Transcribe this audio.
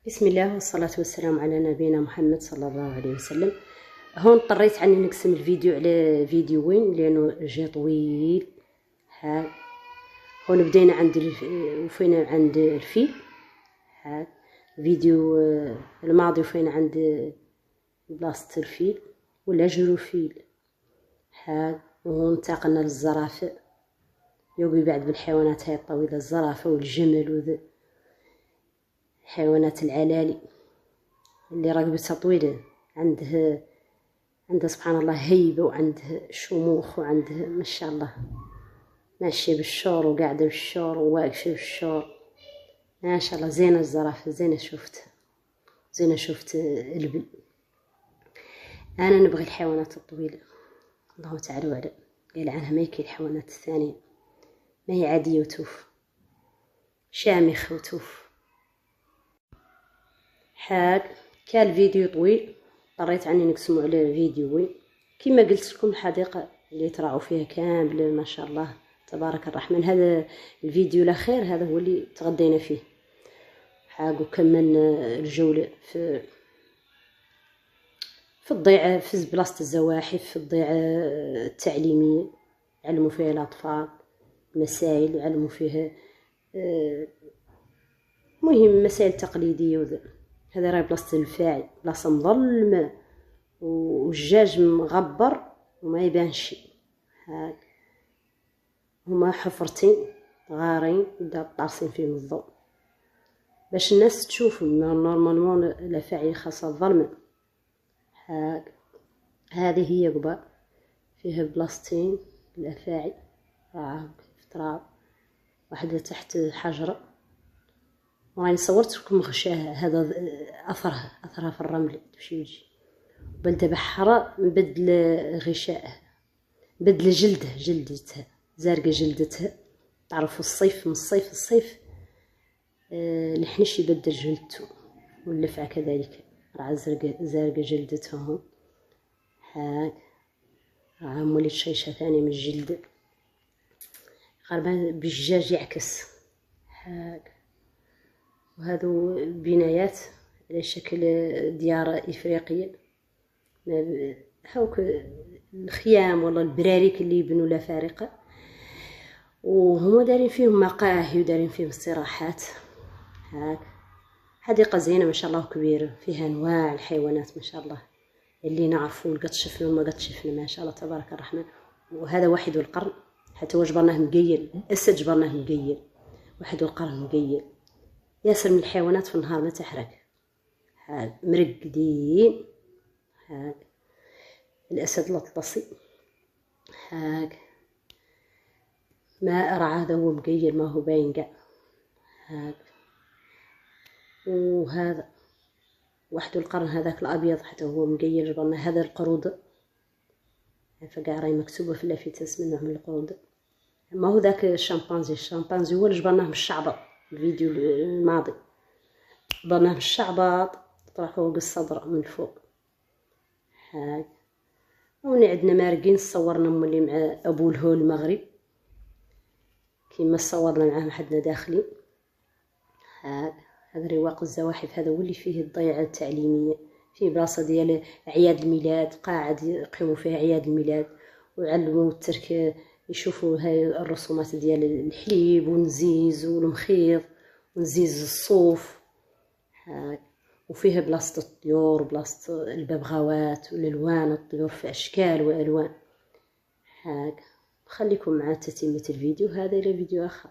بسم الله والصلاة والسلام على نبينا محمد صلى الله عليه وسلم. هون اضطريت عني نقسم الفيديو على فيديوين لأنه جا طويل. هاد هون بدينا عند وفينا عند الفيل. هاد الفيديو الماضي وفينا عند بلاصة الفيل ولا جروفيل. هاد وهون انتقلنا للزرافة، يوقي بعد بالحيوانات هاي الطويلة، الزرافة والجمل وذا حيوانات العلالي اللي رقبتها طويلة، عندها سبحان الله هيبة، وعندها شموخ، وعندها ما شاء الله ماشية بالشور وقاعدة بالشور وواقفة بالشور ما شاء الله. زينة الزرافة، زينة شفت البل. أنا نبغي الحيوانات الطويلة، الله تعالى وعلا قال عنها ما يكي الحيوانات الثانية، ما هي عادية وتوف، شامخة وتوف. حاج كان الفيديو طويل اضطريت عني نقسمه على فيديوين. كما قلت لكم الحديقة اللي تراعوا فيها كاملة ما شاء الله تبارك الرحمن. هذا الفيديو الاخير هذا هو اللي تغدينا فيه. حاج وكملنا الجولة في الضيعة، في بلاصة الزواحف، في الضيعة التعليمية يعلموا فيها الأطفال مسائل، يعلموا فيها مهم مسائل تقليدية وذا. هذا راهي بلاصة الفاعل، بلاصة مظلمة والجاج مغبر وما يبان شي. هاك هما حفرتين غارين طارسين فيهم الضوء باش الناس تشوفهم. نورمالمون الافاعي خاصة الظلمة. هاك هذه هي قبا فيها بلاصتين الافاعي، راهم في تراب، واحدة تحت حجرة، وراني صورت لكم غشاها. هذا اثرها في الرمل تمشي وتجي. بلدة بحرة مبدل غشائها، بدل جلدتها زارقة، جلدتها تعرفوا الصيف، من الصيف الحنش يبدل جلدته، واللفعة كذلك راه زارقة جلدتها. هون هاك راه مولي شيشة ثانية من الجلد، غالبا بالجاج يعكس. هاك وهذو بنايات على شكل ديار إفريقية، هاوك الخيام والله البراريك اللي يبنوا لها فارقة، وهما دارين فيهم مقاهي ودارين فيهم استراحات. هاك حديقة زينة ما شاء الله كبيرة، فيها أنواع الحيوانات ما شاء الله اللي نعرفوا، قد شفنا وما قد شفنا ما شاء الله تبارك الرحمن. وهذا واحد القرن، حتى هو جبرناه مقيل، الأسد جبرناه مقيل، واحد القرن مقيل. ياسر من الحيوانات في النهار ما تحرق، هاك مرقدين. هاك الأسد الأطلسي، هاك ما أرى هذا هو مقيل، ما هو باين قاع. هاك وهذا واحد القرن هذاك الأبيض حتى هو مقيل جبرنا. هذا القرودة، فقاع راهي مكتوبة في اللافته اسم النوع من القرودة. ما هو ذاك الشمبانزي هو اللي جبرناه من الشعبط. الفيديو الماضي جبرناه من الشعبط طرح فوق الصدر من فوق. هاك هوني عندنا مارقين صورنا مولي مع أبو الهول المغرب كيما صورنا معاه حدنا داخلين. هذا رواق الزواحف، هذا هو اللي فيه الضيعة التعليمية، فيه بلاصة ديال أعياد الميلاد، قاعد يقيموا فيها أعياد الميلاد ويعلموا الترك، يشوفوا هاي الرسومات ديال الحليب والنزيز والمخيض ونزيز الصوف. وفيها بلاصة الطيور وبلاصة الببغاوات والألوان، الطيور في أشكال وألوان. خليكم مع تتمة الفيديو هذا إلى فيديو آخر.